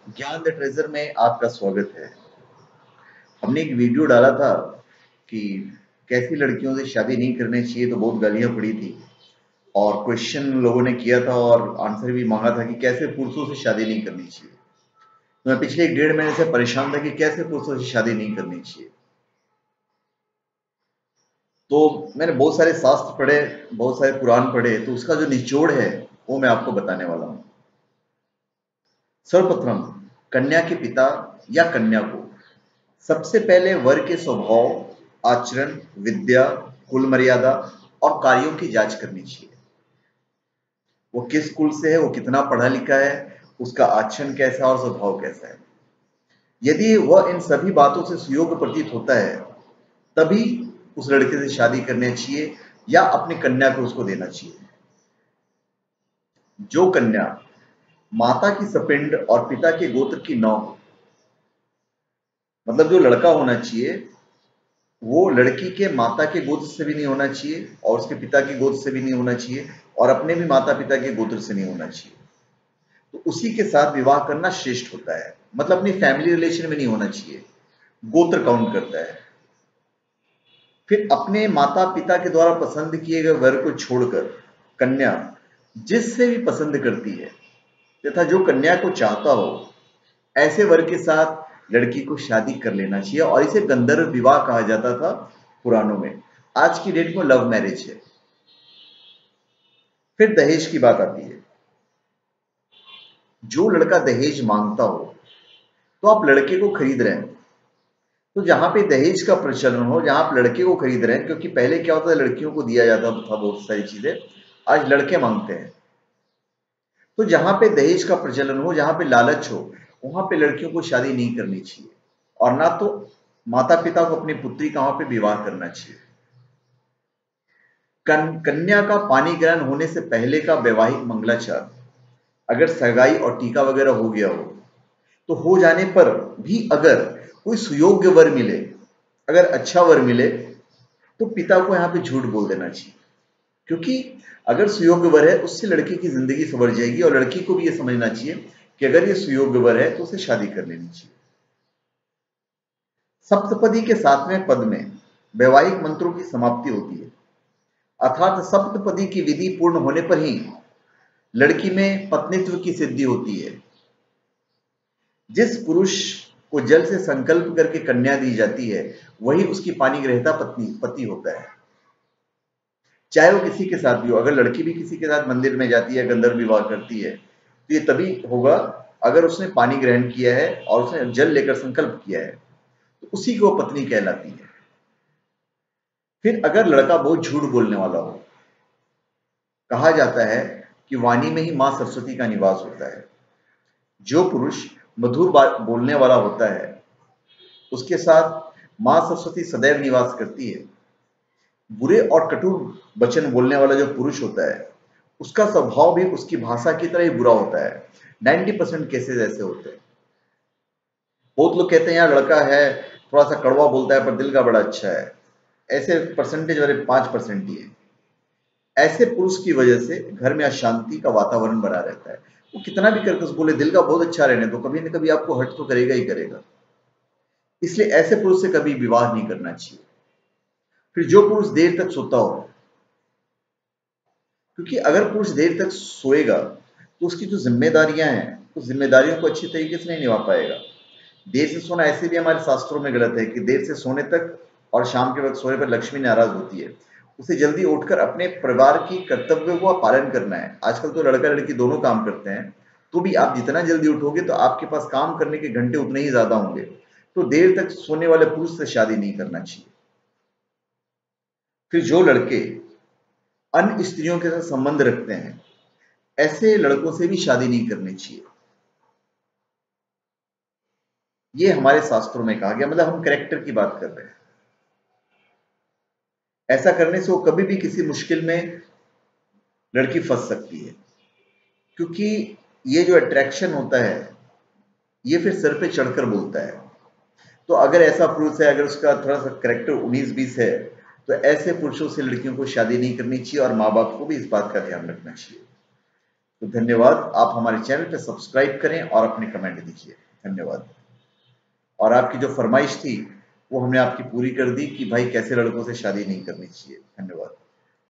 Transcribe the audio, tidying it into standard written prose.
ज्ञान the treasure में आपका स्वागत है। हमने एक वीडियो डाला था कि कैसी लड़कियों से शादी नहीं करनी चाहिए, तो बहुत गालियां पड़ी थी और क्वेश्चन लोगों ने किया था और आंसर भी मांगा था कि कैसे पुरुषों से शादी नहीं करनी चाहिए। तो मैं पिछले 1.5 महीने से परेशान था कि कैसे पुरुषों से शादी नहीं करनी चाहिए। तो मैंने बहुत सारे शास्त्र पढ़े, बहुत सारे पुराण पढ़े, तो उसका जो निचोड़ है वो मैं आपको बताने वाला हूँ। सर्वप्रथम कन्या के पिता या कन्या को सबसे पहले वर के स्वभाव, आचरण, विद्या, कुल मर्यादा और कार्यों की जांच करनी चाहिए। वो किस कुल से है, वो कितना पढ़ा लिखा है, उसका आचरण कैसा है और स्वभाव कैसा है। यदि वह इन सभी बातों से सुयोग्य प्रतीत होता है, तभी उस लड़के से शादी करनी चाहिए या अपनी कन्या को उसको देना चाहिए। जो कन्या माता की सपिंड और पिता के गोत्र की न हो, मतलब जो लड़का होना चाहिए वो लड़की के माता के गोत्र से भी नहीं होना चाहिए और उसके पिता के गोत्र से भी नहीं होना चाहिए और अपने भी माता पिता के गोत्र से नहीं होना चाहिए। तो उसी के साथ विवाह करना श्रेष्ठ होता है, मतलब अपनी फैमिली रिलेशन में नहीं होना चाहिए, गोत्र काउंट करता है। फिर अपने माता पिता के द्वारा पसंद किए गए वर को छोड़कर कन्या जिससे भी पसंद करती है तथा जो कन्या को चाहता हो, ऐसे वर के साथ लड़की को शादी कर लेना चाहिए और इसे गंधर्व विवाह कहा जाता था पुराणों में। आज की डेट में लव मैरिज है। फिर दहेज की बात आती है। जो लड़का दहेज मांगता हो, तो आप लड़के को खरीद रहे हैं, तो जहां पे दहेज का प्रचलन हो, जहां आप लड़के को खरीद रहे हैं, क्योंकि पहले क्या होता था लड़कियों को दिया जाता था बहुत सारी चीजें, आज लड़के मांगते हैं। तो जहां पे दहेज का प्रचलन हो, जहां पे लालच हो, वहां पे लड़कियों को शादी नहीं करनी चाहिए और ना तो माता पिता को अपनी पुत्री का वहां पे विवाह करना चाहिए। कन्या का पानी ग्रहण होने से पहले का वैवाहिक मंगलाचार, अगर सगाई और टीका वगैरह हो गया हो, तो हो जाने पर भी अगर कोई सुयोग्य वर मिले, अगर अच्छा वर मिले, तो पिता को यहाँ पे झूठ बोल देना चाहिए, क्योंकि अगर सुयोग्य वर है उससे लड़की की जिंदगी संवर जाएगी और लड़की को भी ये समझना चाहिए कि अगर ये सुयोग्य वर है तो उसे शादी कर लेनी चाहिए। सप्तपदी के 7वें पद में वैवाहिक मंत्रों की समाप्ति होती है, अर्थात सप्तपदी की विधि पूर्ण होने पर ही लड़की में पत्नीत्व की सिद्धि होती है। जिस पुरुष को जल से संकल्प करके कन्या दी जाती है, वही उसकी पानी ग्रहता पति होता है, चाहे वो किसी के साथ भी हो। अगर लड़की भी किसी के साथ मंदिर में जाती है, गंधर्व विवाह करती है, तो ये तभी होगा अगर उसने पानी ग्रहण किया है और उसने जल लेकर संकल्प किया है, तो उसी को पत्नी कहलाती है। फिर अगर लड़का बहुत झूठ बोलने वाला हो, कहा जाता है कि वाणी में ही मां सरस्वती का निवास होता है। जो पुरुष मधुर बात बोलने वाला होता है, उसके साथ मां सरस्वती सदैव निवास करती है। बुरे और कटु वचन बोलने वाला जो पुरुष होता है, उसका स्वभाव भी उसकी भाषा की तरह ही बुरा होता है। 90% केसेस ऐसे होते हैं। बहुत लोग कहते हैं यार लड़का है, थोड़ा सा कड़वा बोलता है पर दिल का बड़ा अच्छा है। ऐसे परसेंटेज वाले 5% ही है। ऐसे पुरुष की वजह से घर में अशांति का वातावरण बना रहता है। वो कितना भी करके बोले दिल का बहुत अच्छा रहने तो कभी ना कभी आपको हर्ट तो करेगा ही करेगा। इसलिए ऐसे पुरुष से कभी विवाह नहीं करना चाहिए। फिर जो पुरुष देर तक सोता हो, क्योंकि अगर पुरुष देर तक सोएगा तो उसकी जो जिम्मेदारियां हैं, उस जिम्मेदारियों को अच्छी तरीके से नहीं निभा पाएगा। देर से सोना ऐसे भी हमारे शास्त्रों में गलत है कि देर से सोने तक और शाम के वक्त सोने पर लक्ष्मी नाराज होती है। उसे जल्दी उठकर अपने परिवार की कर्तव्यों का पालन करना है। आजकल तो लड़का लड़की दोनों काम करते हैं, तो भी आप जितना जल्दी उठोगे तो आपके पास काम करने के घंटे उतने ही ज्यादा होंगे। तो देर तक सोने वाले पुरुष से शादी नहीं करना चाहिए। फिर जो लड़के अन्य स्त्रियों के साथ संबंध रखते हैं, ऐसे लड़कों से भी शादी नहीं करनी चाहिए। ये हमारे शास्त्रों में कहा गया, मतलब हम कैरेक्टर की बात कर रहे हैं। ऐसा करने से वो कभी भी किसी मुश्किल में लड़की फंस सकती है, क्योंकि ये जो अट्रैक्शन होता है ये फिर सर पे चढ़कर बोलता है। तो अगर ऐसा पुरुष है, अगर उसका थोड़ा सा करेक्टर 19-20 है, तो ऐसे पुरुषों से लड़कियों को शादी नहीं करनी चाहिए और माँ बाप को भी इस बात का ध्यान रखना चाहिए। तो धन्यवाद। आप हमारे चैनल पे सब्सक्राइब करें और अपने कमेंट दीजिए। धन्यवाद। और आपकी जो फरमाइश थी वो हमने आपकी पूरी कर दी कि भाई कैसे लड़कों से शादी नहीं करनी चाहिए। धन्यवाद।